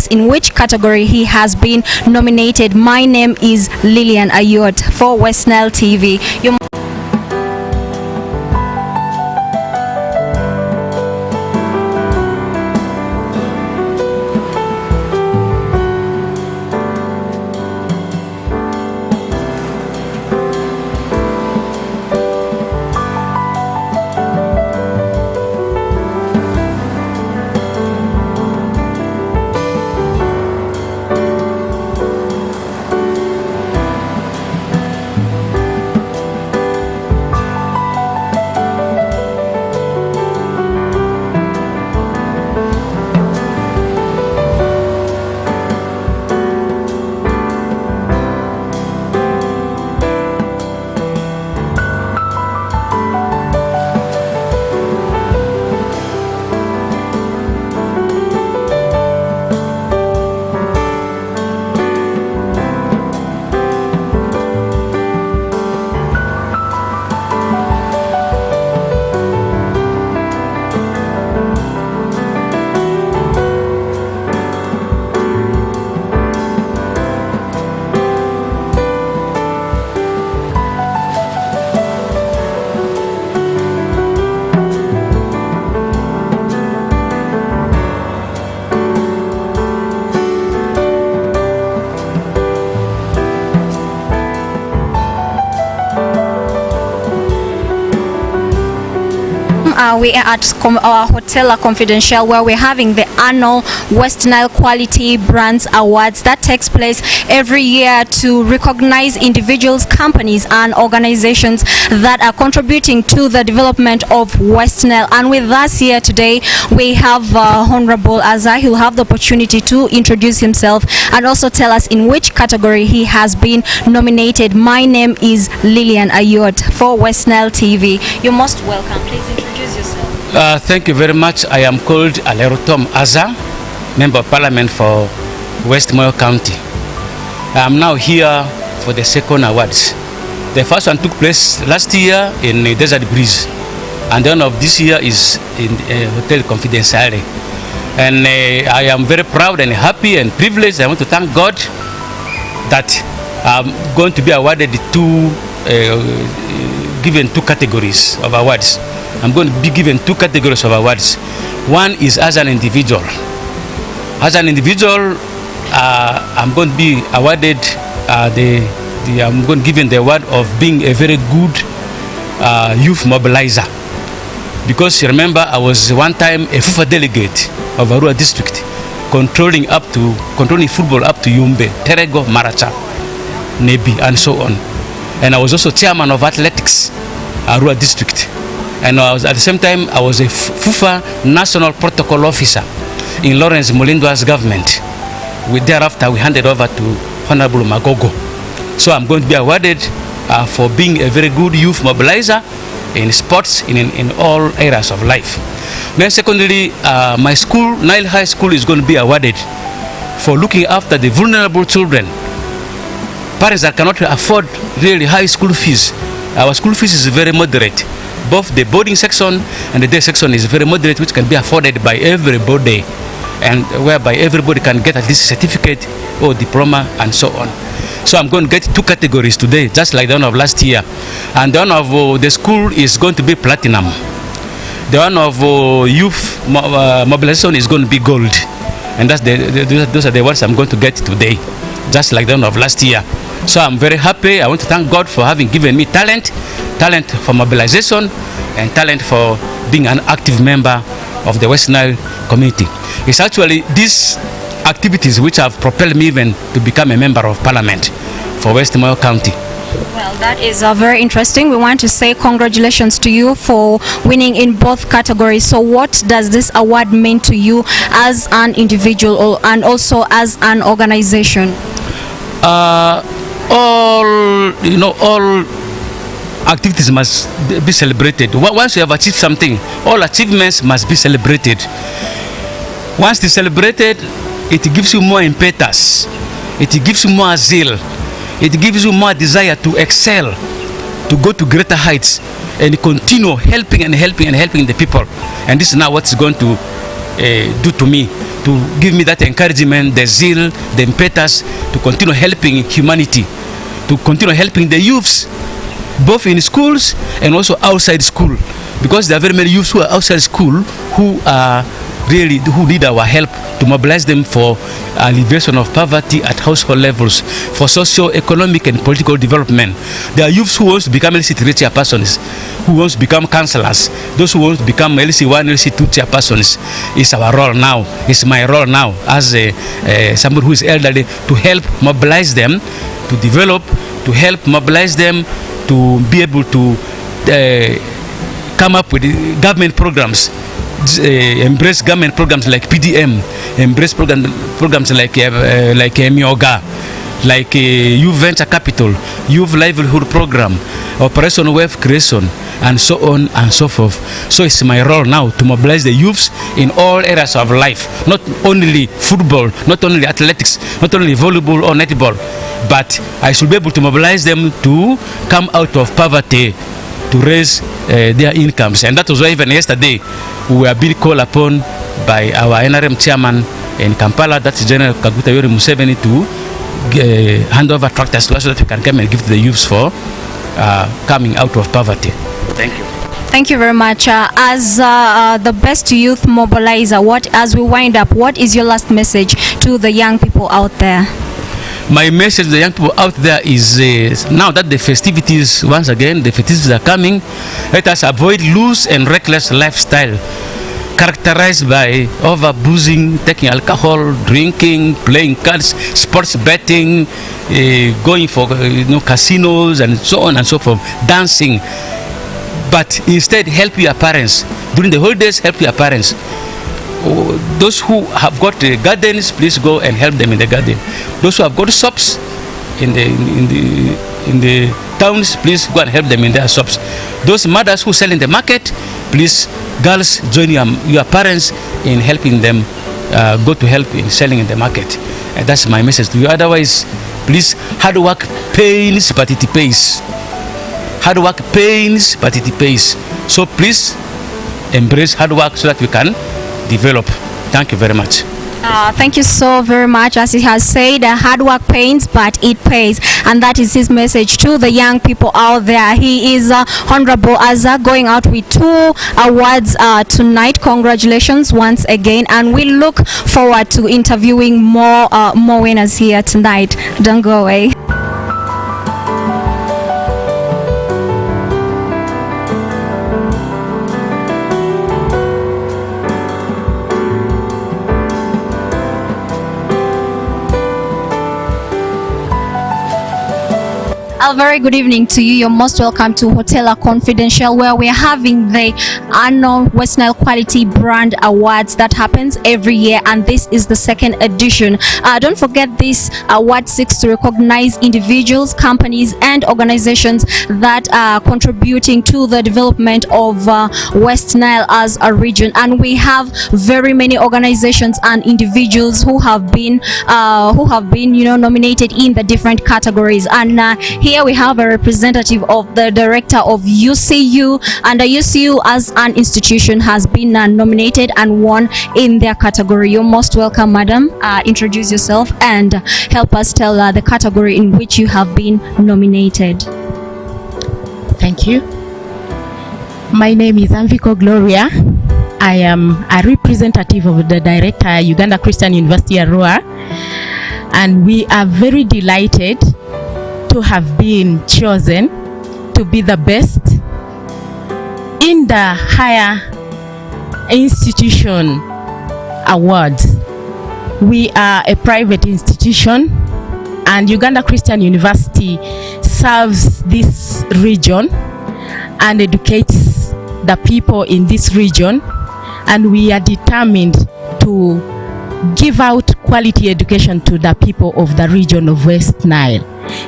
in which category he has been nominated. My name is Lillian Ayot for Westnile TV. We are at our Hotel Confidential, where we're having the annual Westnile Quality Brands Awards that takes place every year to recognize individuals, companies and organizations that are contributing to the development of Westnile. And with us here today, we have Honorable Azza, who will have the opportunity to introduce himself and also tell us in which category he has been nominated. My name is Lillian Ayot for Westnile TV. You're most welcome. Please introduce yourself. Thank you very much. I am called Alerotom Azza, Member of Parliament for Westmoreland County. I am now here for the second awards. The first one took place last year in Desert Breeze, and the one of this year is in Hotel Confidential. And I am very proud and happy and privileged. I want to thank God that I'm going to be awarded given two categories of awards. I'm going to be given two categories of awards. One is as an individual. As an individual, I'm going to be awarded I'm going to give the award of being a very good youth mobilizer. Because you remember, I was one time a FIFA delegate of Arua district, controlling football up to Yumbe, Terego, Maracha, Nebi, and so on. And I was also chairman of athletics, Arua district. And at the same time, I was a FIFA national protocol officer in Lawrence Mulinda's government. Thereafter, we handed over to Honorable Magogo. So I'm going to be awarded for being a very good youth mobilizer in sports, in all areas of life. Then secondly, my school, Nile High School, is going to be awarded for looking after the vulnerable children. Parents that cannot afford really high school fees. Our school fees is very moderate. Both the boarding section and the day section is very moderate, which can be afforded by everybody, and whereby everybody can get at least a certificate or diploma and so on. So I'm going to get two categories today, just like the one of last year. And the one of the school is going to be platinum. The one of youth mobilization is going to be gold. And those are the ones I'm going to get today, just like the one of last year. So I'm very happy. I want to thank God for having given me talent for mobilization and talent for being an active member of the Westnile community. It's actually these activities which have propelled me even to become a member of Parliament for Westmoreland County. Well, that is very interesting. We want to say congratulations to you for winning in both categories. So what does this award mean to you as an individual and also as an organization? All activities must be celebrated. Once you have achieved something, all achievements must be celebrated. Once they're celebrated, it gives you more impetus, it gives you more zeal, it gives you more desire to excel, to go to greater heights and continue helping the people. And this is now what's going to do to me, to give me that encouragement, the zeal, the impetus to continue helping humanity, to continue helping the youths, both in schools and also outside school, because there are very many youths who are outside school who are really who need our help to mobilize them for alleviation of poverty at household levels, for socio-economic and political development. There are youths who want to become LC3 chairpersons, who want to become councillors, those who want to become LC1, LC2 chairpersons. It's our role now, it's my role now as somebody who is elderly, to help mobilize them, to develop, to help mobilize them, to be able to come up with government programs, embrace government programs like PDM, embrace programs like Mioga, like Youth Venture Capital, Youth Livelihood Program, Operation Wealth Creation, and so on and so forth. So it's my role now to mobilize the youths in all areas of life, not only football, not only athletics, not only volleyball or netball, but I should be able to mobilize them to come out of poverty, to raise their incomes. And that was why even yesterday we were being called upon by our NRM chairman in Kampala, that's General Kaguta Yoweri Museveni, to hand over tractors to us so that we can come and give to the youths for coming out of poverty. Thank you. Thank you very much. As the best youth mobilizer, as we wind up, what is your last message to the young people out there? My message to the young people out there is now that the festivities, once again, the festivities are coming, let us avoid loose and reckless lifestyle characterized by over-boozing, taking alcohol, drinking, playing cards, sports betting, going for casinos and so on and so forth, dancing. But instead, help your parents. During the holidays, help your parents. Those who have got gardens, please go and help them in the garden. Those who have got shops in the towns, please go and help them in their shops. Those mothers who sell in the market, please, girls, join your parents in helping them go to help in selling in the market. And that's my message to you. Otherwise, please, hard work pains, but it pays. Hard work pains, but it pays. So please embrace hard work so that we can develop. Thank you very much. Thank you so very much. As he has said, hard work pains, but it pays, and that is his message to the young people out there. He is Honorable Azza, going out with 2 awards tonight. Congratulations once again, and we look forward to interviewing more winners here tonight. Don't go away. A very good evening to you. You're most welcome to Hotel Confidential, where we're having the annual Westnile Quality Brand Awards that happens every year, and this is the 2nd edition. Don't forget, this award seeks to recognize individuals, companies, and organizations that are contributing to the development of West Nile as a region. And we have very many organizations and individuals who have been nominated in the different categories. And here we have a representative of the director of UCU, and the UCU as an institution has been nominated and won in their category. You're most welcome, madam. Introduce yourself and help us tell the category in which you have been nominated. Thank you. My name is Amviko Gloria. I am a representative of the director, Uganda Christian University Arua, and we are very delighted to have been chosen to be the best in the higher institution awards. We are a private institution, and Uganda Christian University serves this region and educates the people in this region, and we are determined to give out quality education to the people of the region of West Nile.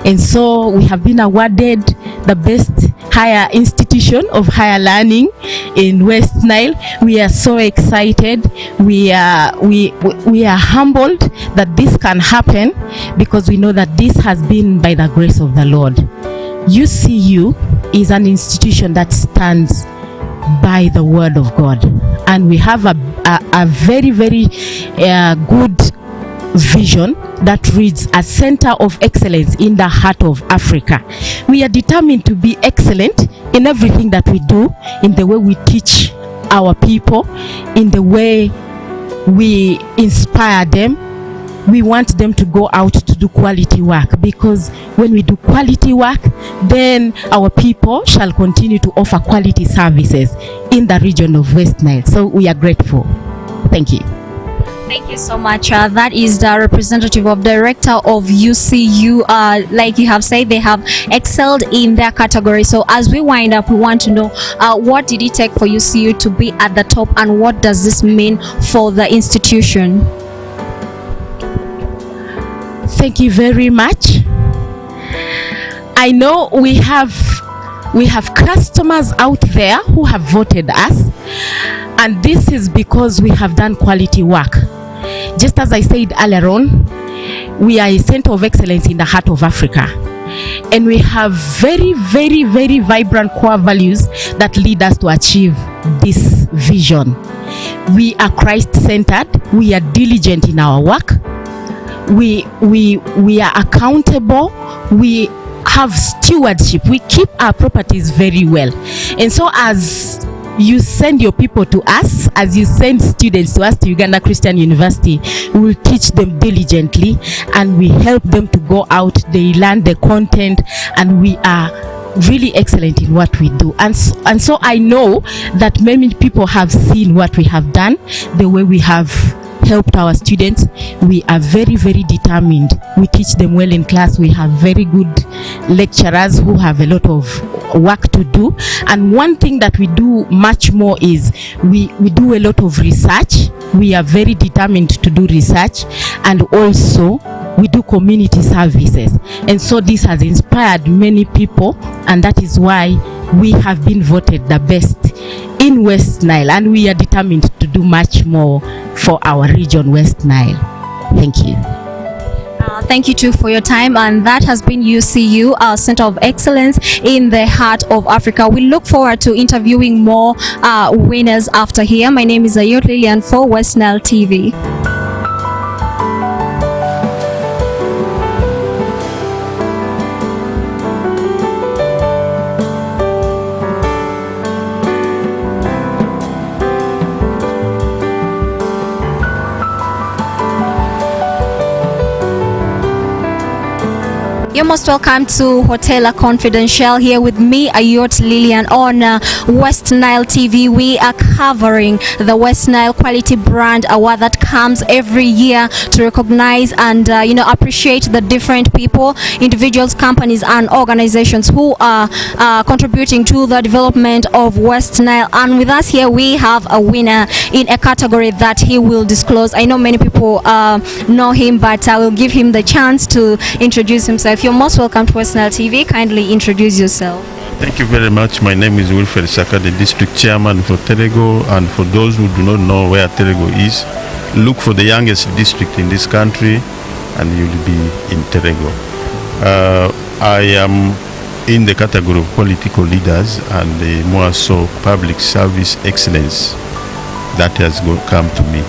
And so we have been awarded the best higher institution of higher learning in West Nile. We are so excited. We are humbled that this can happen, because we know that this has been by the grace of the Lord. UCU is an institution that stands by the word of God. And we have a very, very good vision that reads a center of excellence in the heart of Africa. We are determined to be excellent in everything that we do, in the way we teach our people, in the way we inspire them. We want them to go out to do quality work, because when we do quality work, then our people shall continue to offer quality services in the region of West Nile. So we are grateful. Thank you. Thank you so much. That is the representative of director of UCU. Like you have said, they have excelled in their category. So as we wind up, we want to know what did it take for UCU to be at the top, and what does this mean for the institution? Thank you very much. I know we have customers out there who have voted us, and this is because we have done quality work. Just as I said earlier on, we are a center of excellence in the heart of Africa, and we have very, very, very vibrant core values that lead us to achieve this vision. We are Christ-centered. We are diligent in our work. We are accountable. We have stewardship. We keep our properties very well. And so as you send your people to us, as you send students to us, to Uganda Christian University, we will teach them diligently, and we help them to go out. They learn the content, and we are really excellent in what we do. And so I know that many people have seen what we have done, the way we have helped our students. We are very, very determined. We teach them well in class. We have very good lecturers who have a lot of work to do. And one thing that we do much more is we do a lot of research. We are very determined to do research, and also we do community services. And so this has inspired many people, and that is why we have been voted the best in West Nile, and we are determined to do much more for our region, West Nile. Thank you. Thank you too for your time, and that has been UCU, our Center of Excellence in the heart of Africa. We look forward to interviewing more winners after here. My name is Ayot Lillian for Westnile TV. You're most welcome to Hotel Confidential. Here with me, Ayot Lillian, on West Nile TV. We are covering the West Nile Quality Brand Award that comes every year to recognize and appreciate the different people, individuals, companies, and organizations who are contributing to the development of West Nile. And with us here, we have a winner in a category that he will disclose. I know many people know him, but I will give him the chance to introduce himself. You're most welcome to Westnile TV. Kindly introduce yourself. Thank you very much. My name is Wilfred Saka, the district chairman for Terego. And for those who do not know where Terego is, look for the youngest district in this country and you'll be in Terego. I am in the category of political leaders and more so public service excellence. That has come to me.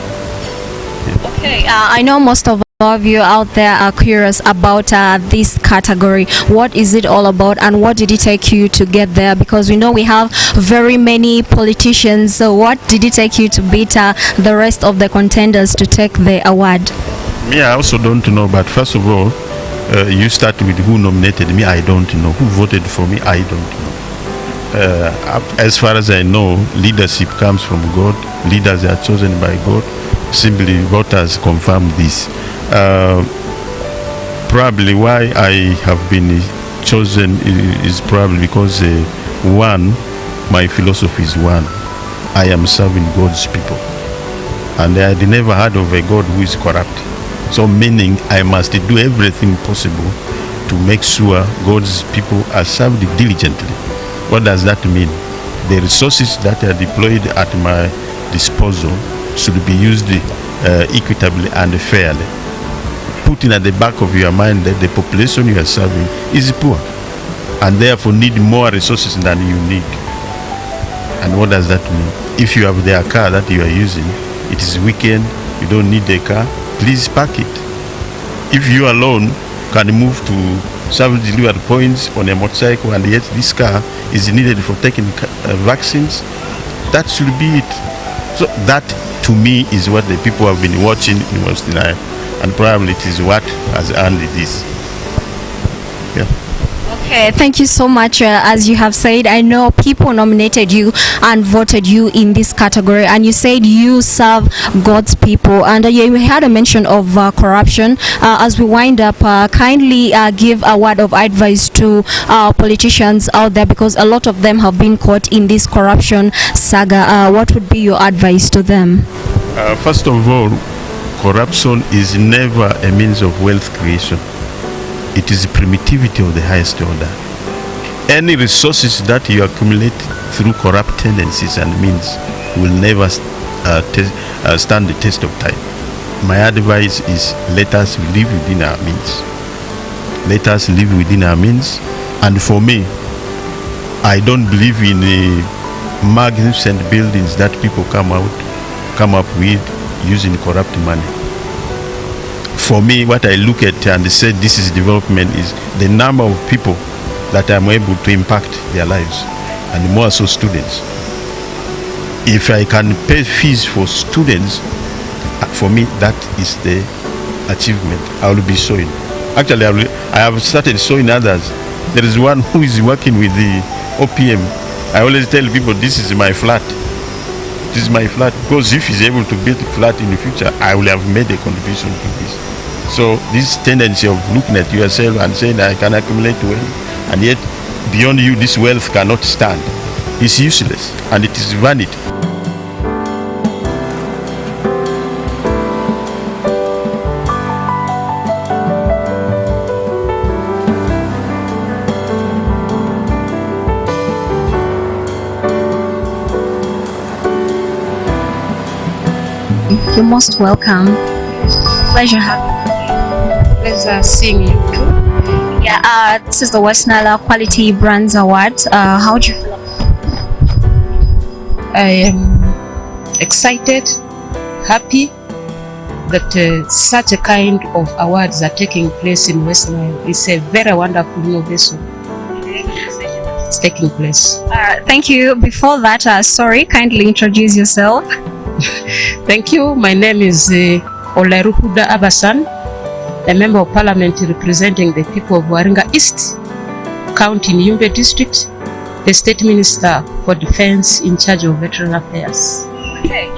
Yeah. Okay, I know most of you out there are curious about this category. What is it all about, and what did it take you to get there? Because we know we have very many politicians. So what did it take you to beat the rest of the contenders to take the award? Me, I also don't know, but first of all, you start with who nominated me. I don't know. Who voted for me? I don't know. As far as I know, leadership comes from God. Leaders are chosen by God. Simply voters confirm this. Probably why I have been chosen is probably because one, my philosophy is one. I am serving God's people, and I had never heard of a God who is corrupt. So meaning I must do everything possible to make sure God's people are served diligently. What does that mean? The resources that are deployed at my disposal should be used equitably and fairly. Putting at the back of your mind that the population you are serving is poor and therefore need more resources than you need. And what does that mean? If you have their car that you are using, it is weekend, you don't need the car, please park it. If you alone can move to service delivery points on a motorcycle, and yet this car is needed for taking vaccines, that should be it. So that, to me, is what the people have been watching in Westnile, and probably it is what has earned this. Yeah. Okay, thank you so much. As you have said, I know people nominated you and voted you in this category, and you said you serve God's people, and you had a mention of corruption. As we wind up, kindly give a word of advice to politicians out there, because a lot of them have been caught in this corruption saga. What would be your advice to them? First of all, corruption is never a means of wealth creation. It is primitivity of the highest order. Any resources that you accumulate through corrupt tendencies and means will never stand the test of time. My advice is, let us live within our means. Let us live within our means. And for me, I don't believe in magnificent buildings that people come up with using corrupt money. For me, what I look at and say this is development is the number of people that I'm able to impact their lives, and more so students. If I can pay fees for students, for me that is the achievement. I will be showing. Actually, I have started showing others. There is one who is working with the OPM. I always tell people, this is my flat. This is my flat, because if he's able to build a flat in the future, I will have made a contribution to this. So this tendency of looking at yourself and saying, I can accumulate wealth, and yet beyond you this wealth cannot stand, is useless, and it is vanity. You're most welcome. Pleasure having you. Pleasure seeing you too. Yeah, this is the Westnile Quality Brands Awards. How do you feel? I am excited, happy that such a kind of awards are taking place in Westnile. It's a very wonderful innovation. It's taking place. Thank you. Before that, kindly introduce yourself. Thank you. My name is Olaruhuda Abasan, a member of parliament representing the people of Waringa East County in Yumbe District, the State Minister for Defense in charge of Veteran Affairs. Okay.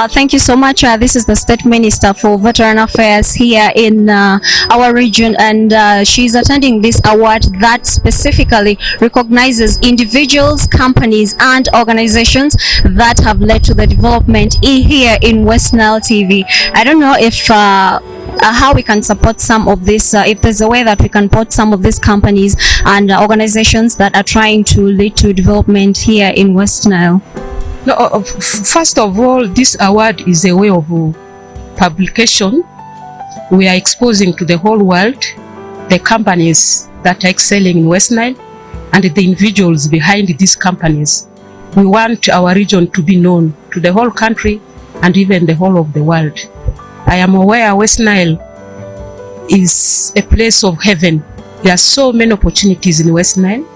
Thank you so much. This is the State Minister for Veteran Affairs here in our region, and she's attending this award that specifically recognizes individuals, companies, and organizations that have led to the development here in Westnile TV. I don't know if how we can support some of this, if there's a way that we can support some of these companies and organizations that are trying to lead to development here in Westnile. No, first of all, this award is a way of publication. We are exposing to the whole world the companies that are excelling in Westnile and the individuals behind these companies. We want our region to be known to the whole country and even the whole of the world. I am aware Westnile is a place of heaven. There are so many opportunities in Westnile.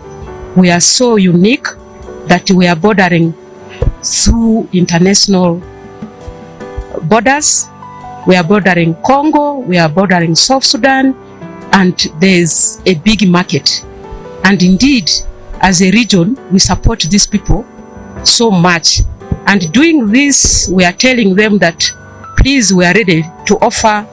We are so unique that we are bordering through international borders. We are bordering Congo, we are bordering South Sudan, and there's a big market. And indeed, as a region, we support these people so much. And doing this, we are telling them that please, we are ready to offer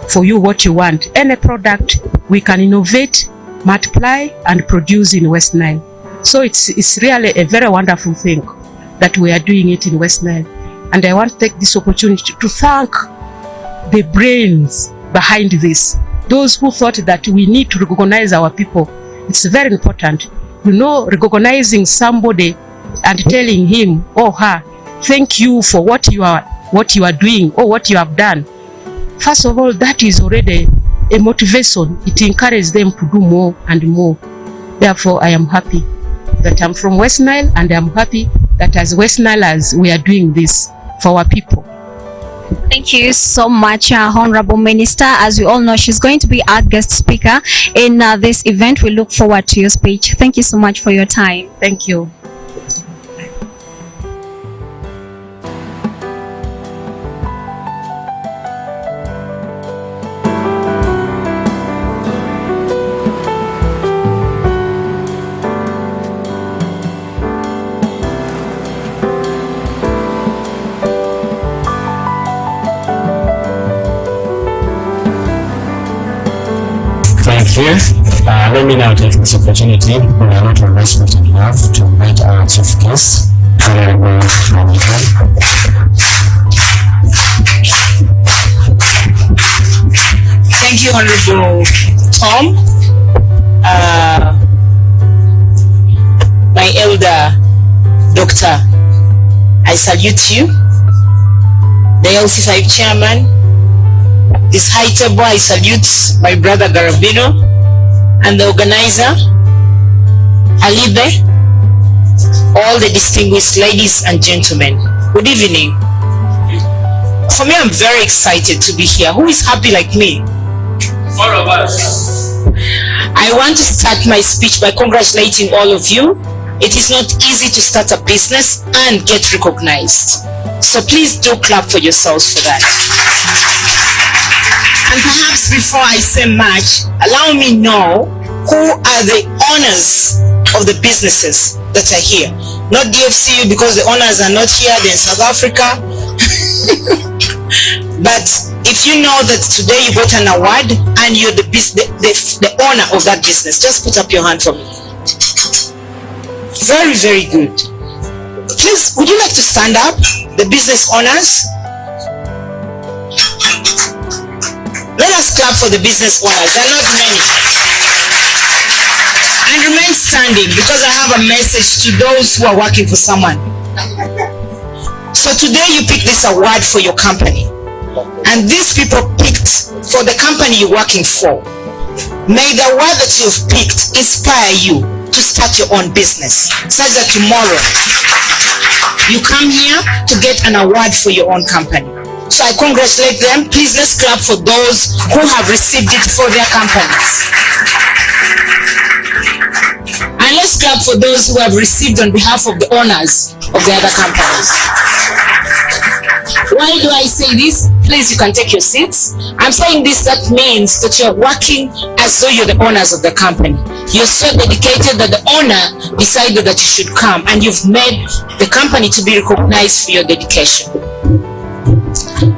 for you what you want. Any product we can innovate, multiply, and produce in Westnile. So it's really a very wonderful thing that we are doing it in Westnile. And I want to take this opportunity to thank the brains behind this. Those who thought that we need to recognize our people. It's very important. You know, recognizing somebody and telling him or her, thank you for what you are doing or what you have done. First of all, that is already a motivation. It encourages them to do more and more. Therefore, I am happy that I'm from Westnile, and I'm happy that as Westnilers, we are doing this for our people. Thank you so much, Honorable Minister. As we all know, she's going to be our guest speaker in this event. We look forward to your speech. Thank you so much for your time. Thank you. Thank you. Let me now take this opportunity with a lot of respect and love to invite our chief guest, Honorable Manager. Thank you, Honorable Tom. My elder doctor, I salute you. The LC5 chairman, this high table, I salute my brother Garabino and the organizer, Alibe, all the distinguished ladies and gentlemen. Good evening. For me, I'm very excited to be here. Who is happy like me? All of us. I want to start my speech by congratulating all of you. It is not easy to start a business and get recognized. So please do clap for yourselves for that. And perhaps before I say much, allow me know who are the owners of the businesses that are here. Not DFCU, because the owners are not here, they're in South Africa. But if you know that today you got an award and you're the owner of that business, just put up your hand for me. Very, very good. Please, would you like to stand up, the business owners? Let us clap for the business owners. There are not many. And remain standing, because I have a message to those who are working for someone. So today you picked this award for your company. And these people picked for the company you're working for. May the award that you've picked inspire you to start your own business, such that tomorrow you come here to get an award for your own company. So I congratulate them. Please, let's clap for those who have received it for their companies. And let's clap for those who have received on behalf of the owners of the other companies. Why do I say this? Please, you can take your seats. I'm saying this, that means that you're working as though you're the owners of the company. You're so dedicated that the owner decided that you should come, and you've made the company to be recognized for your dedication.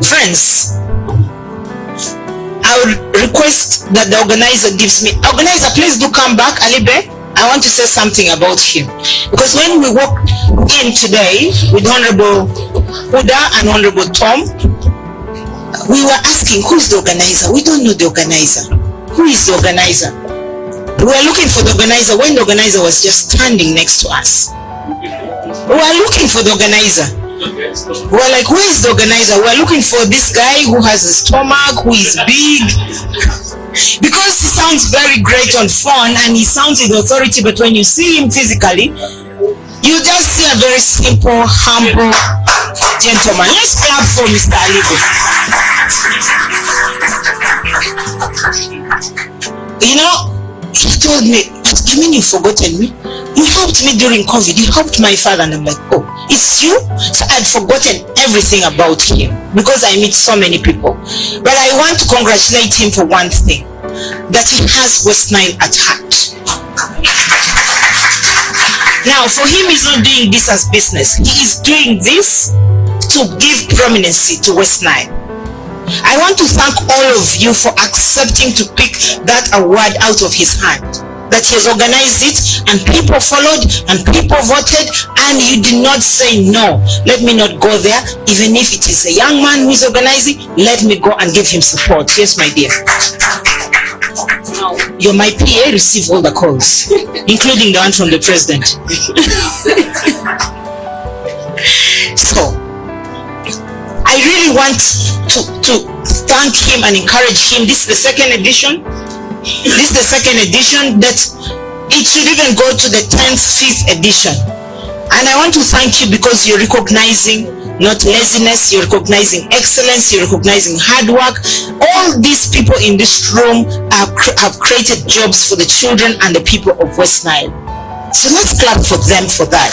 Friends, I would request that the organizer gives me. Organizer, please do come back. Alibe, I want to say something about him. Because when we walked in today with Honorable Huda and Honorable Tom, we were asking, who is the organizer? We don't know the organizer. Who is the organizer? We were looking for the organizer when the organizer was just standing next to us. We were looking for the organizer. We're like, who is the organizer? We're looking for this guy who has a stomach, who is big. Because he sounds very great on phone and he sounds with authority, but when you see him physically, you just see a very simple, humble gentleman. Let's clap for Mr. Alibe. You know, he told me, you mean you've forgotten me? You helped me during COVID. You helped my father. And I'm like, oh, it's you? So I'd forgotten everything about him because I meet so many people. But I want to congratulate him for one thing, that he has Westnile at heart. Now, for him, he's not doing this as business. He is doing this to give prominency to Westnile. I want to thank all of you for accepting to pick that award out of his hand. That he has organized it, and people followed, and people voted, and you did not say no. Let me not go there. Even if it is a young man who is organizing, let me go and give him support. Yes, my dear. You're my PA, receive all the calls, including the one from the president. So, I really want to thank him and encourage him. This is the second edition. This is the second edition, that it should even go to the 10th, 5th edition. And I want to thank you because you're recognizing not laziness, you're recognizing excellence, you're recognizing hard work. All these people in this room have created jobs for the children and the people of Westnile. So let's clap for them for that.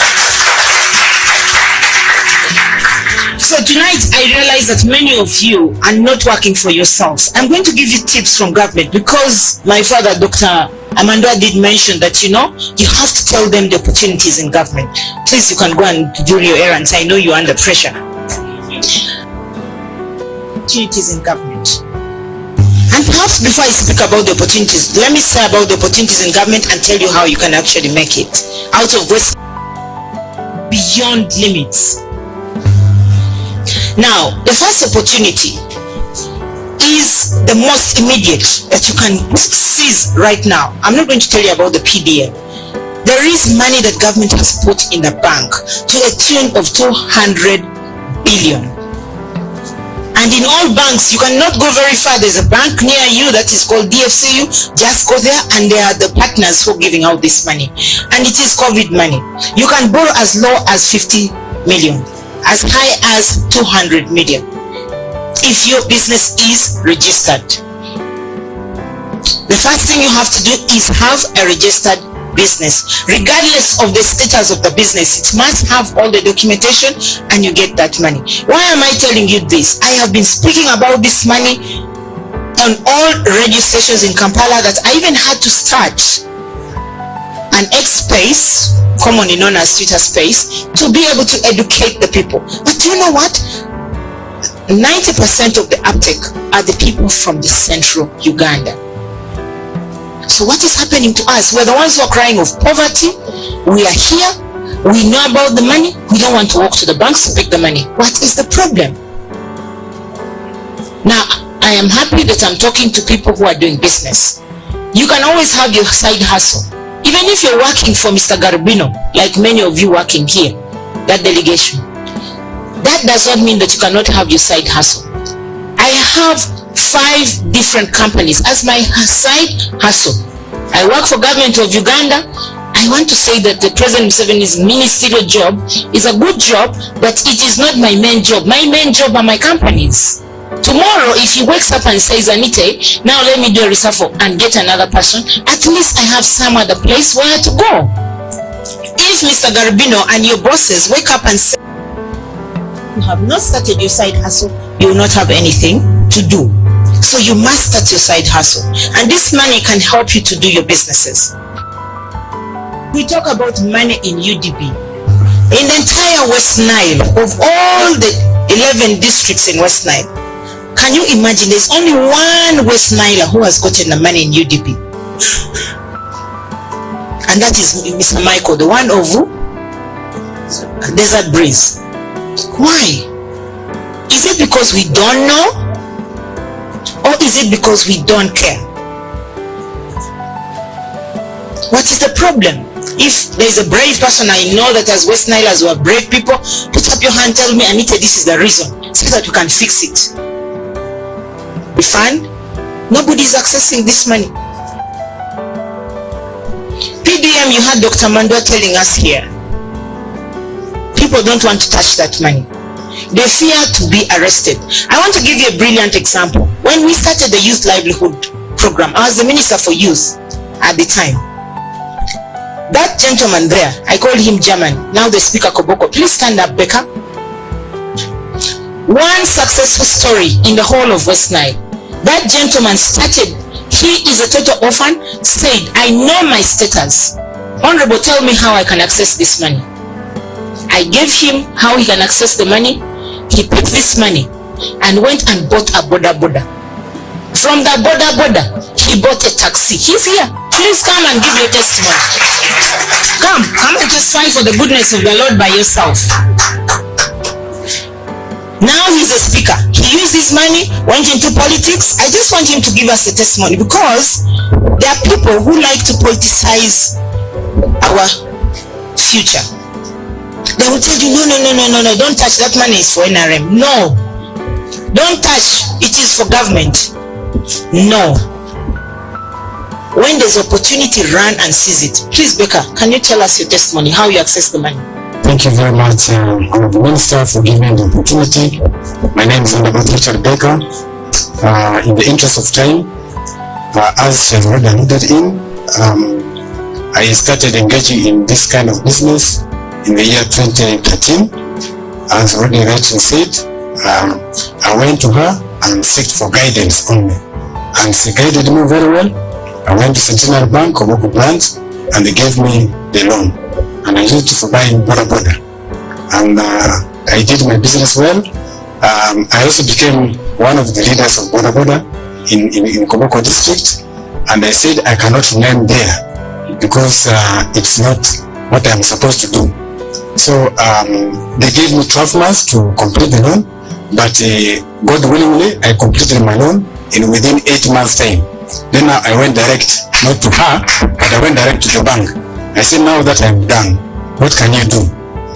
So tonight I realize that many of you are not working for yourselves. I'm going to give you tips from government because my father, Dr. Amanda, did mention that, you know, you have to tell them the opportunities in government. Please, you can go and do your errands. I know you're under pressure. Opportunities in government. And perhaps before I speak about the opportunities, let me say about the opportunities in government and tell you how you can actually make it out of West beyond limits. Now, the first opportunity is the most immediate that you can seize right now. I'm not going to tell you about the PDM. There is money that government has put in the bank to a tune of 200 billion. And in all banks, you cannot go very far. There's a bank near you that is called DFCU. Just go there and they are the partners who are giving out this money. And it is COVID money. You can borrow as low as 50 million. As high as 200 million if your business is registered. The first thing you have to do is have a registered business. Regardless of the status of the business, it must have all the documentation and you get that money. Why am I telling you this? I have been speaking about this money on all radio stations in Kampala that I even had to start an X space, commonly known as Twitter space, to be able to educate the people. But you know what? 90% of the uptake are the people from the central Uganda. So what is happening to us? We're the ones who are crying of poverty. We are here. We know about the money. We don't want to walk to the banks to pick the money. What is the problem? Now, I am happy that I'm talking to people who are doing business. You can always have your side hustle. Even if you're working for Mr. Garbino, like many of you working here, that delegation, that does not mean that you cannot have your side hustle. I have 5 different companies as my side hustle. I work for government of Uganda. I want to say that the President Museveni's ministerial job is a good job, but it is not my main job. My main job are my companies. Tomorrow, if he wakes up and says, Anite, now let me do a reshuffle and get another person, at least I have some other place where to go. If Mr. Garbino and your bosses wake up and say, you have not started your side hustle, you will not have anything to do. So you must start your side hustle. And this money can help you to do your businesses. We talk about money in UDB. In the entire Westnile, of all the 11 districts in Westnile, can you imagine there's only one Westniler who has gotten the money in UDP? And that is Mr. Michael, the one of Desert Breeze. Why? Is it because we don't know? Or is it because we don't care? What is the problem? If there's a brave person I know that has Westnilers who are brave people, put up your hand, tell me, Anita, this is the reason, so that we can fix it. We find nobody is accessing this money. PDM, you had Dr. Mandwa telling us here, people don't want to touch that money. They fear to be arrested. I want to give you a brilliant example. When we started the Youth Livelihood Program, I was the Minister for Youth at the time. That gentleman there, I called him German, now the Speaker Koboko. Please stand up, Becca. One successful story in the whole of Westnile. That gentleman started, he is a total orphan, said, I know my status. Honorable, tell me how I can access this money. I gave him how he can access the money. He picked this money and went and bought a boda. From the boda, he bought a taxi. He's here. Please come and give your testimony. Come and testify for the goodness of the Lord by yourself. Now he's a speaker. He used his money, went into politics. I just want him to give us a testimony, because there are people who like to politicize our future. They will tell you, no, don't touch that money, is for NRM. No, don't touch, it is for government. No. When there's opportunity, run and seize it. Please, Becca, can you tell us your testimony, how you access the money? Thank you very much, Honorable Minister, for giving me the opportunity. My name is Honorable Richard Baker. In the interest of time, as she has already alluded in, I started engaging in this kind of business in the year 2013. As already Rachel said, I went to her and sought for guidance only. And she guided me very well. I went to Centennial Bank, Koboko branch, and they gave me the loan. And I used it for buying Boda Boda. And I did my business well. I also became one of the leaders of Boda Boda in Koboko district. And I said I cannot remain there because it's not what I'm supposed to do. So they gave me 12 months to complete the loan, but God willingly, I completed my loan within 8 months time. Then now I went direct, not to her, but I went direct to the bank. I said, now that I'm done, what can you do?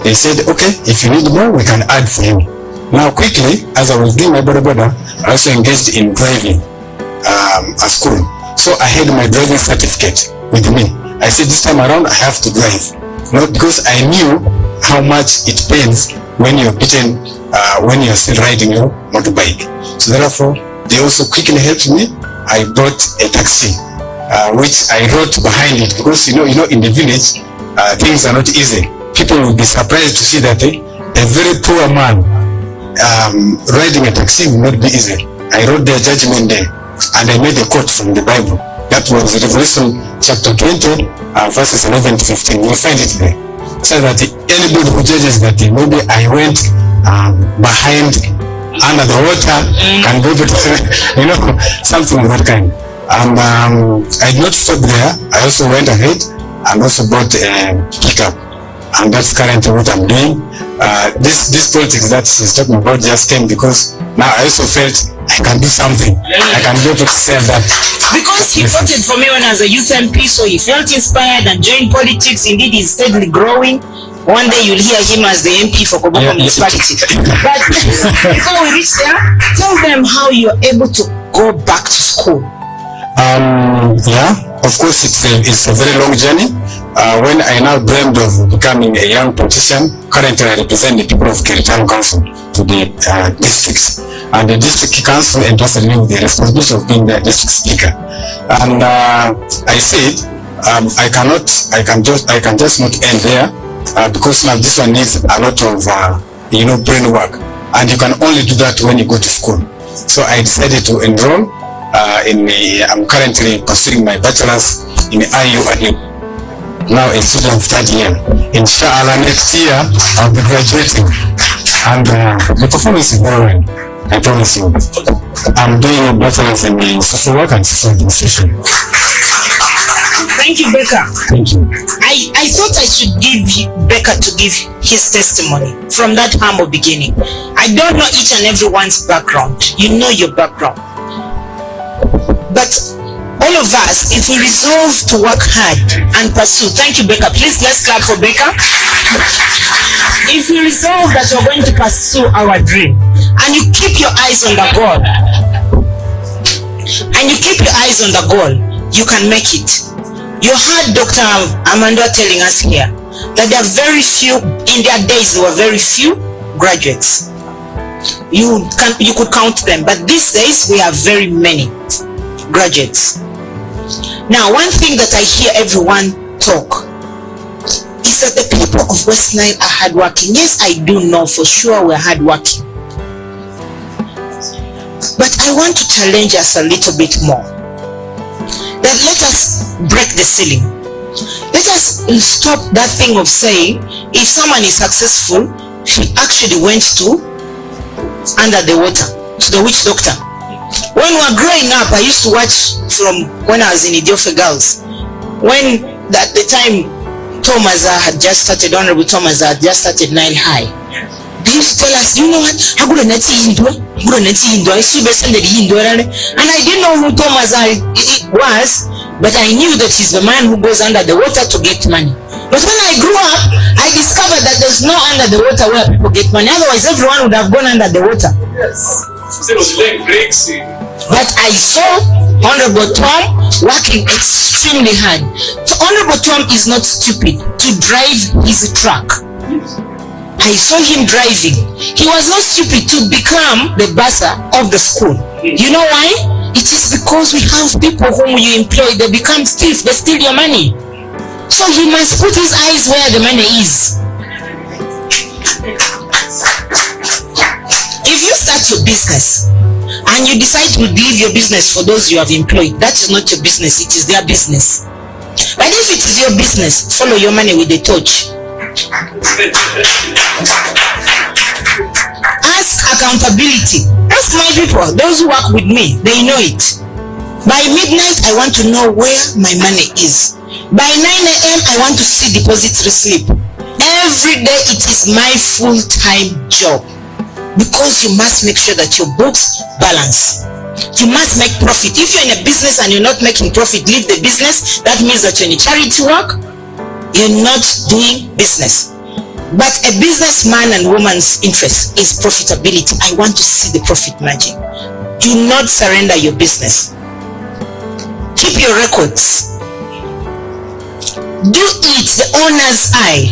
They said, okay, if you need more, we can add for you. Now quickly, as I was doing my Boda Boda, I also engaged in driving at school. So I had my driving certificate with me. I said, this time around, I have to drive. Not because I knew how much it pains when you're beaten, when you're still riding your motorbike. So therefore, they also quickly helped me. I bought a taxi, which I wrote behind it, because you know, in the village, things are not easy. People will be surprised to see that a very poor man riding a taxi will not be easy. I wrote their judgment there, and I made a quote from the Bible. That was Revelation chapter 20, verses 11 to 15. You'll find it there. So that anybody who judges that maybe I went behind under the water can go to, something of that kind. And I did not stop there. I also went ahead and also bought a pickup. And that's currently what I'm doing. This politics that she's talking about just came because now I also felt I can do something. I can be able to say that. Because he voted for me when I was a youth MP, so he felt inspired and joined politics. Indeed, he's steadily growing. One day you'll hear him as the MP for Koboko municipality. But before we reach there, tell them how you're able to go back to school. Yeah, of course it's a very long journey. When I now dreamed of becoming a young politician, currently I represent the people of Keritan Council to the districts. And the district council entrusted me with the responsibility of being the district speaker. And I said, I can just not end there. Because now this one needs a lot of brain work, and you can only do that when you go to school. So I decided to enroll I'm currently pursuing my bachelor's in IU, now a student of 3rd year. Inshallah, next year I'll be graduating, and the performance is very well, I promise you. I'm doing a bachelor's in social work and social administration. Thank you, Becca. Thank you. I thought I should give Becca to give his testimony from that humble beginning. I don't know each and everyone's background. You know your background. But all of us, if we resolve to work hard and pursue, thank you, Becca. Please, let's clap for Becca. If we resolve that we're going to pursue our dream, and you keep your eyes on the goal, you can make it. You heard Dr. Amanda telling us here that there are very few, in their days there were very few graduates. You could count them, but these days we have very many graduates. Now, one thing that I hear everyone talk is that the people of Westnile are hardworking. Yes, I do know for sure we're hardworking. But I want to challenge us a little bit more. That let us break the ceiling. Let us stop that thing of saying if someone is successful, he actually went to under the water, to the witch doctor. When we were growing up, I used to watch from when I was in Idiofe Girls. When at the time Thomas had just started, Honorable Thomas had just started Nile High. They used to tell us, you know what? And I didn't know who Thomas was, but I knew that he's the man who goes under the water to get money. But when I grew up, I discovered that there's no under the water where people get money. Otherwise, everyone would have gone under the water. Yes. But I saw Honorable Tom working extremely hard. So Honorable Tom is not stupid to drive his truck. I saw him driving. He was not stupid to become the bursar of the school. You know why? It is because we have people whom you employ, they become thieves, they steal your money. So he must put his eyes where the money is. If you start your business and you decide to leave your business for those you have employed, that is not your business, it is their business. But if it is your business, follow your money with a torch. Ask accountability. Ask my people, those who work with me, they know it. By midnight, I want to know where my money is. By 9 a.m., I want to see deposit receipt. Every day, it is my full-time job. Because you must make sure that your books balance. You must make profit. If you're in a business and you're not making profit, leave the business. That means that you're in a charity work, you're not doing business. But a businessman and woman's interest is profitability. I want to see the profit margin. Do not surrender your business. Keep your records. Do it the owner's eye.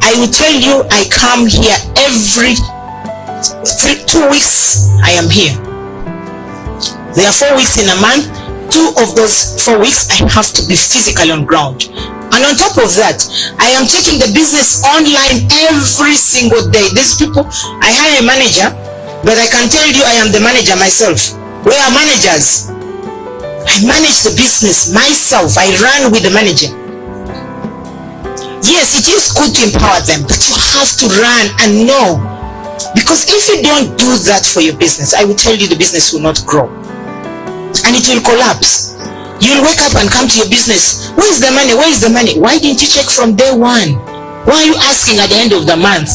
I will tell you, I come here every 2 weeks. I am here. There are 4 weeks in a month. 2 of those 4 weeks I have to be physically on ground. And on top of that, I am taking the business online every single day. These people, I hire a manager, but I can tell you I am the manager myself. We are managers. I manage the business myself. I run with the manager. Yes, it is good to empower them, but you have to run and know. Because if you don't do that for your business, I will tell you the business will not grow. And it will collapse. You'll wake up and come to your business. Where is the money? Where is the money? Why didn't you check from day one? Why are you asking at the end of the month?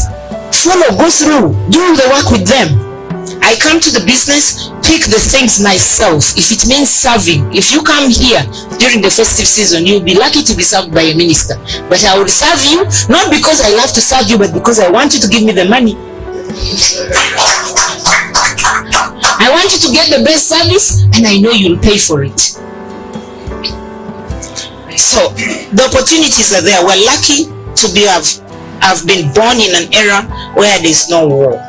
Follow, go through, do the work with them. I come to the business, pick the things myself. If it means serving, if you come here during the festive season, you'll be lucky to be served by a minister. But I will serve you, not because I love to serve you, but because I want you to give me the money. I want you to get the best service, and I know you'll pay for it. So the opportunities are there. We're lucky to be have been born in an era where there's no war.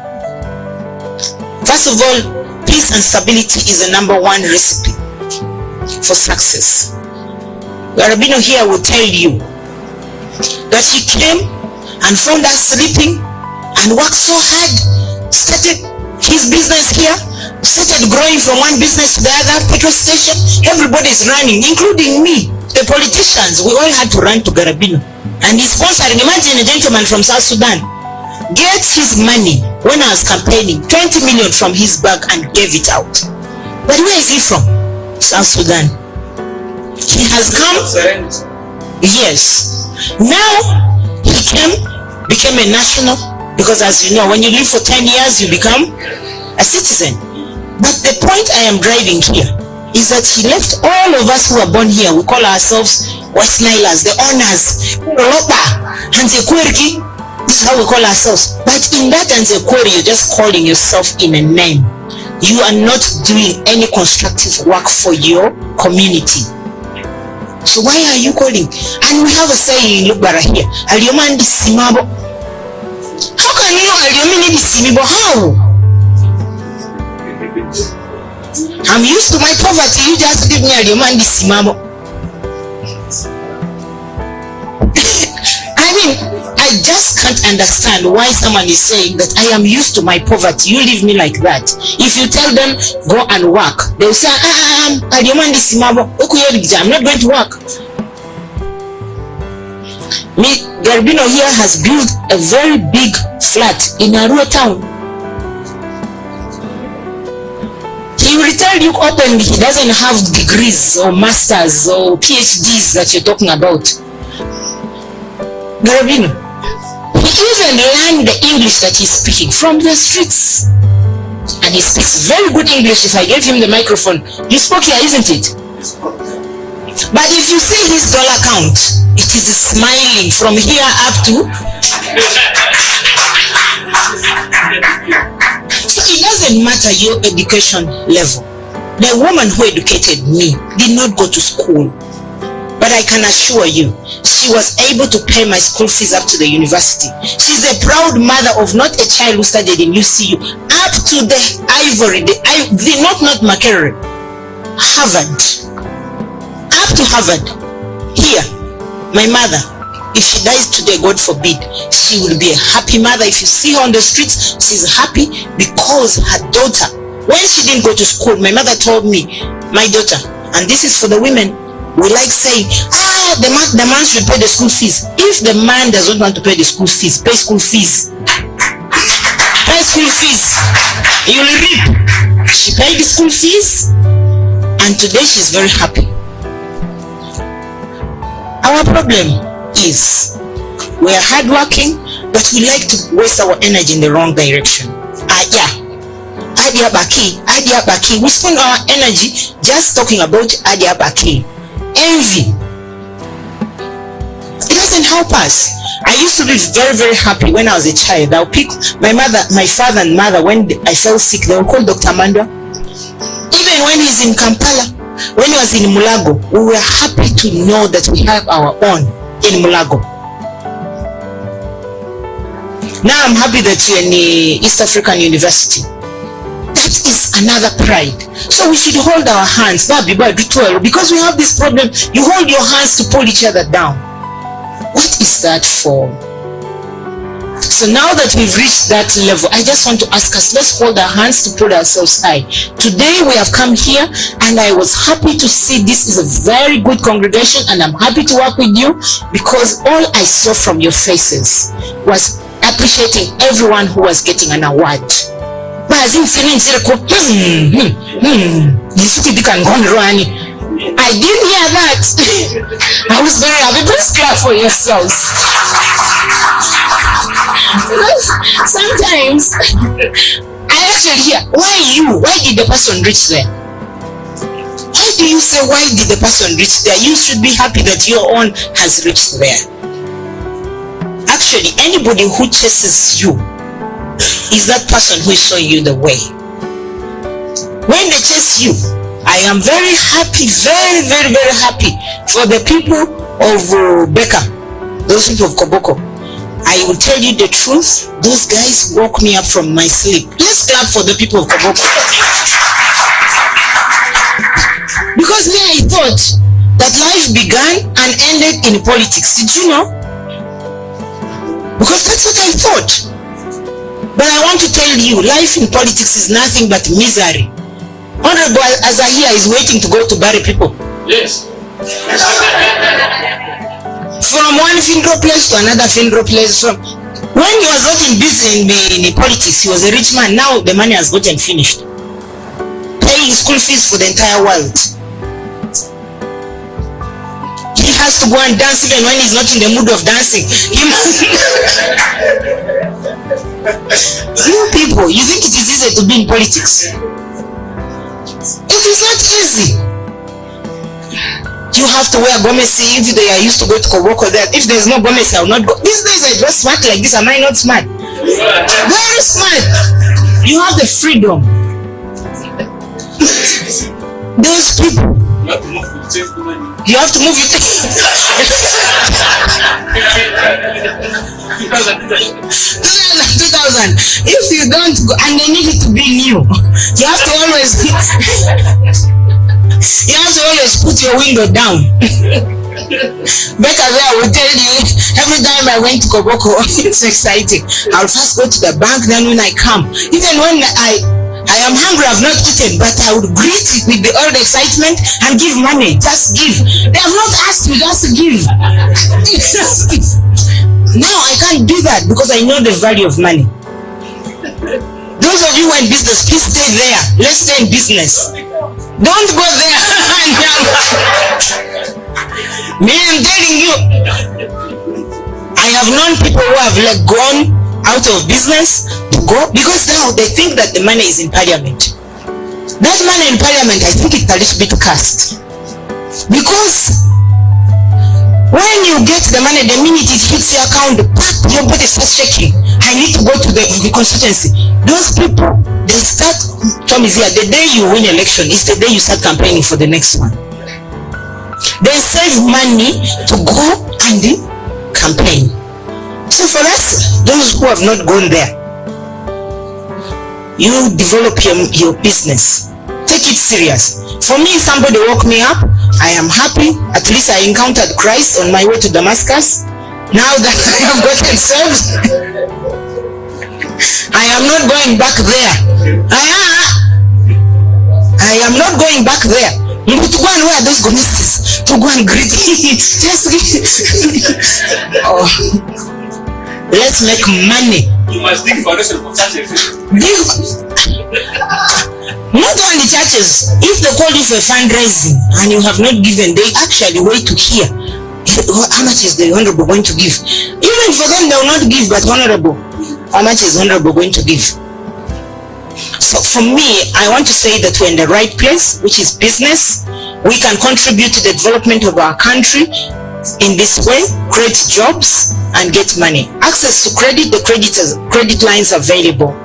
First of all, peace and stability is the #1 recipe for success. Garabino here will tell you that he came and found us sleeping and worked so hard, started his business here, started growing from one business to the other, petrol station, everybody is running, including me. The politicians, we all had to run to Garabino. And he's sponsoring. Imagine a gentleman from South Sudan gets his money when I was campaigning, 20 million from his bag and gave it out. But where is he from? South Sudan. He has come. Yes. Now he became a national, because as you know, when you live for 10 years, you become a citizen. But the point I am driving here is that he left all of us who are born here. We call ourselves Westnilers, the owners. This is how we call ourselves. But in that Anzekweri, you're just calling yourself in a name. You are not doing any constructive work for your community. So why are you calling? And we have a saying in Lubara here, Aliomandi Simabo. How can you know Aliomandi Simabo? How? I'm used to my poverty. You just give me Aliomandi Simabo. I mean, I just can't understand why someone is saying that I am used to my poverty. You leave me like that. If you tell them go and work, they will say, I'm not going to work. Me, Garbino here has built a very big flat in Arua town. He will tell you openly he doesn't have degrees or masters or PhDs that you're talking about. Garbino, he even learned the English that he's speaking from the streets. And he speaks very good English. If I gave him the microphone, you spoke here, isn't it? But if you see his dollar account, it is smiling from here up to. So it doesn't matter your education level. The woman who educated me did not go to school. But but I can assure you, she was able to pay my school fees up to the university. She's a proud mother of not a child who studied in UCU, up to the Ivory, not Makerere, Harvard, up to Harvard. Here, my mother, if she dies today, God forbid, she will be a happy mother. If you see her on the streets, she's happy because her daughter, when she didn't go to school, my mother told me, my daughter, and this is for the women, we like saying, the man should pay the school fees. If the man doesn't want to pay the school fees, pay school fees. Pay school fees. You will reap. She paid the school fees, and today she's very happy. Our problem is we are hardworking, but we like to waste our energy in the wrong direction. Adia Baki. We spend our energy just talking about Adia Baki. Envy. It doesn't help us. I used to be very, very happy when I was a child. I'll pick my father and mother, when I fell sick, they will call Dr. Mandwa. Even when he's in Kampala, when he was in Mulago, we were happy to know that we have our own in Mulago. Now I'm happy that you're in the East African University. That is another pride. So we should hold our hands, because we have this problem. You hold your hands to pull each other down. What is that for? So now that we've reached that level, I just want to ask us, let's hold our hands to pull ourselves high. Today we have come here, and I was happy to see this is a very good congregation, and I'm happy to work with you, because all I saw from your faces was appreciating everyone who was getting an award. I didn't hear that. I was very happy. Please clap for yourselves. Sometimes I actually hear, why did the person reach there? Why do you say, why did the person reach there? You should be happy that your own has reached there. Actually, anybody who chases you is that person who is showing you the way. When they chase you, I am very happy, very, very, very happy for the people of Beka, those people of Koboko. I will tell you the truth, those guys woke me up from my sleep. Let's clap for the people of Koboko. Because me, I thought that life began and ended in politics. Did you know? Because that's what I thought. But I want to tell you, life in politics is nothing but misery. Honorable Azahia is waiting to go to bury people. Yes. From one funeral place to another funeral place. When he was not in business in politics, he was a rich man. Now the money has gotten finished. Paying school fees for the entire world. He has to go and dance even when he's not in the mood of dancing. He must. You people, you think it is easy to be in politics? It is not easy. You have to wear gomesi. If they are used to go to Koboko, there. If there is no gomesi, I will not go. These days I dress smart like this. Am I not smart? Very smart. You have the freedom. Those people. You have to move it. 2000. If you don't go, and they need it to be new, you have to always put your window down. Better there, I will tell you, every time I went to Koboko, it's exciting. I'll first go to the bank, then when I come, even when I am hungry, I've not eaten, but I would greet it with the old excitement and give money. Just give. They have not asked me, just give. Now I can't do that because I know the value of money. Those of you who are in business, please stay there. Let's stay in business. Don't go there. Me, I'm telling you, I have known people who have gone out of business to go because now they think that the money is in parliament. That money in parliament, I think it's a little bit cursed. Because when you get the money, the minute it hits your account, your body starts shaking. I need to go to the constituency. Those people, they start, Tom is here, the day you win election is the day you start campaigning for the next one. They save money to go and campaign. So for us, those who have not gone there, you develop your business. Take it serious. For me, somebody woke me up. I am happy. At least I encountered Christ on my way to Damascus. Now that I have gotten saved, I am not going back there. I am not going back there. To go and wear those gomistis, to go and greet. Oh. Let's make money. You must dig foundation for churches. Not only churches. If they call you for fundraising and you have not given, they actually wait to hear how much is the honorable going to give. Even for them, they will not give, but honorable, how much is honorable going to give? So for me, I want to say that we're in the right place, which is business. We can contribute to the development of our country in this way, create jobs and get money. Access to credit, the credit lines available.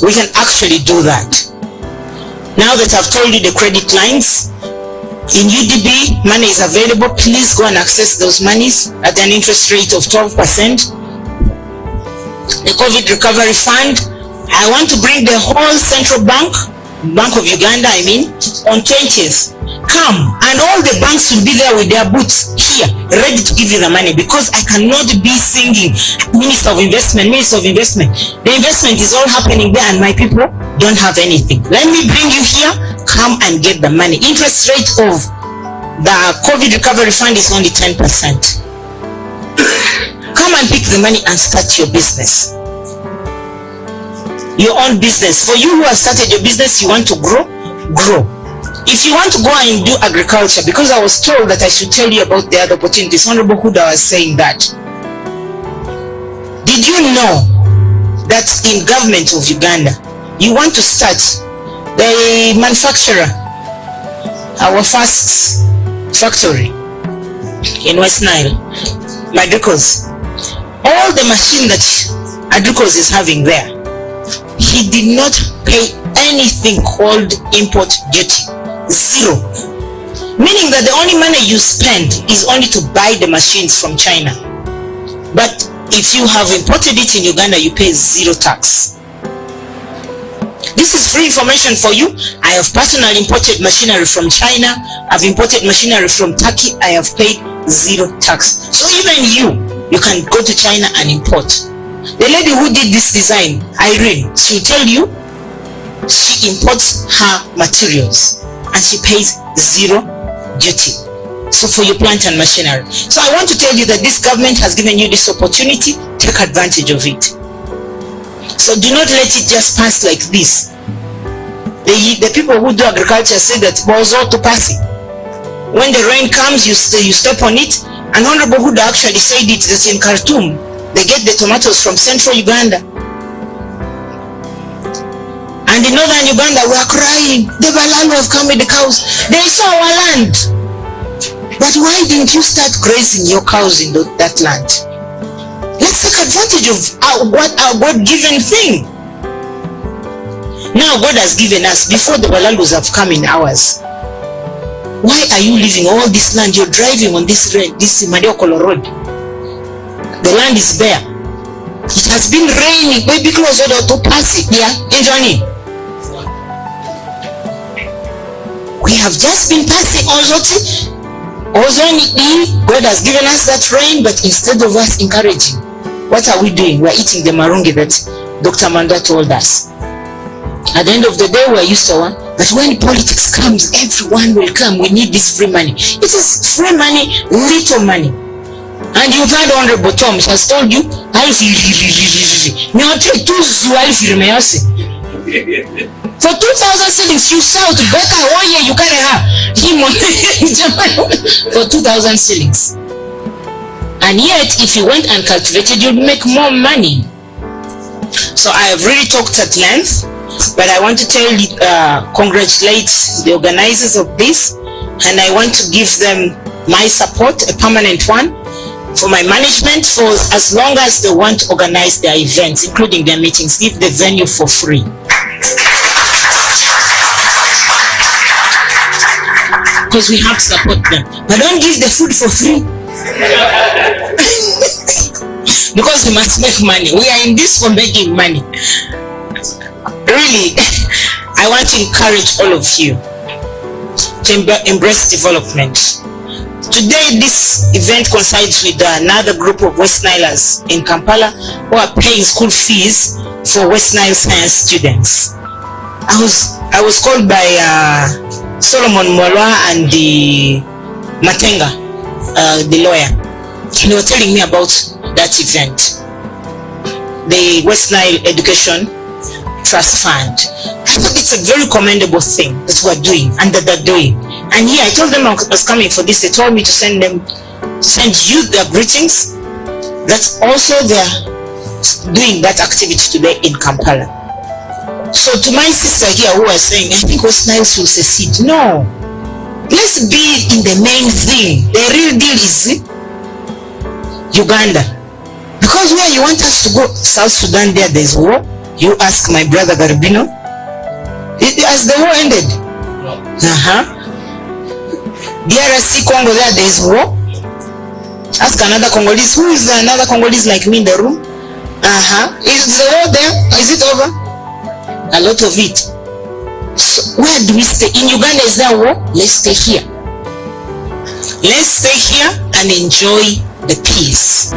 We can actually do that. Now that I've told you the credit lines, in UDB, money is available. Please go and access those monies at an interest rate of 12%. The COVID Recovery Fund, I want to bring the whole central bank, Bank of Uganda, I mean, on 20th. Come, and all the banks will be there with their boots here, ready to give you the money, because I cannot be singing Minister of Investment, Minister of Investment. The investment is all happening there and my people don't have anything. Let me bring you here, come and get the money. Interest rate of the COVID Recovery Fund is only 10%. Come and pick the money and start your business. Your own business. For you who have started your business, you want to grow, grow. If you want to go and do agriculture, because I was told that I should tell you about the other opportunities, Honorable Huda was saying that. Did you know that in government of Uganda, you want to start the manufacturer, our first factory in Westnile, Madricos, all the machine that Adricos is having there, he did not pay anything called import duty. Zero. Meaning that the only money you spend is only to buy the machines from China. But if you have imported it in Uganda, you pay zero tax. This is free information for you. I have personally imported machinery from China. I've imported machinery from Turkey. I have paid zero tax. So even you can go to China and import. The lady who did this design, Irene, she'll tell you she imports her materials and she pays zero duty. So for your plant and machinery. So I want to tell you that this government has given you this opportunity. Take advantage of it. So do not let it just pass like this. The people who do agriculture say that bozo to pass it. When the rain comes, you step on it. And Honorable Huda actually said it, that in Khartoum, they get the tomatoes from central Uganda. And in northern Uganda, we are crying, the Balalu have come with the cows. They saw our land. But why didn't you start grazing your cows in that land? Let's take advantage of our God-given thing. Now God has given us, before the Balalus have come in ours. Why are you leaving all this land? You're driving on this Mariokolo road. The land is bare. It has been raining. Maybe close to pass it. Yeah, enjoying. We have just been passing Ozoni. God has given us that rain, but instead of us encouraging, what are we doing? We're eating the marungi that Dr. Manda told us. At the end of the day, we're used to one. But when politics comes, everyone will come. We need this free money. It is free money, little money. And you've heard Honorable Tom has told you, for 2,000 shillings, you shout, Becca, oh yeah, you can't have him for 2,000 shillings. And yet, if you went and cultivated, you'd make more money. So I have really talked at length, but I want to congratulate the organizers of this, and I want to give them my support, a permanent one, for my management, for as long as they want to organize their events, including their meetings, give the venue for free. because we have to support them. But don't give the food for free. Because we must make money. We are in this for making money. Really, I want to encourage all of you to embrace development. Today, this event coincides with another group of Westnilers in Kampala who are paying school fees for Westnile science students. I was called by Solomon Mwalwa and the Matenga, the lawyer. They were telling me about that event, the Westnile Education Trust Fund. I thought it's a very commendable thing that we're doing and that they're doing. And here I told them I was coming for this. They told me to send you their greetings. That's also they're doing that activity today in Kampala. So to my sister here who are saying, I think Westnile will secede. No. Let's be in the main thing. The real deal is Uganda. Because where you want us to go, South Sudan, there's war. You ask my brother Garbino. Has the war ended? DRC Congo, there's war. Ask another Congolese. Who is another Congolese like me in the room? Is the war there? Is it over? A lot of it. So where do we stay? In Uganda, is there war? Let's stay here. Let's stay here and enjoy the peace.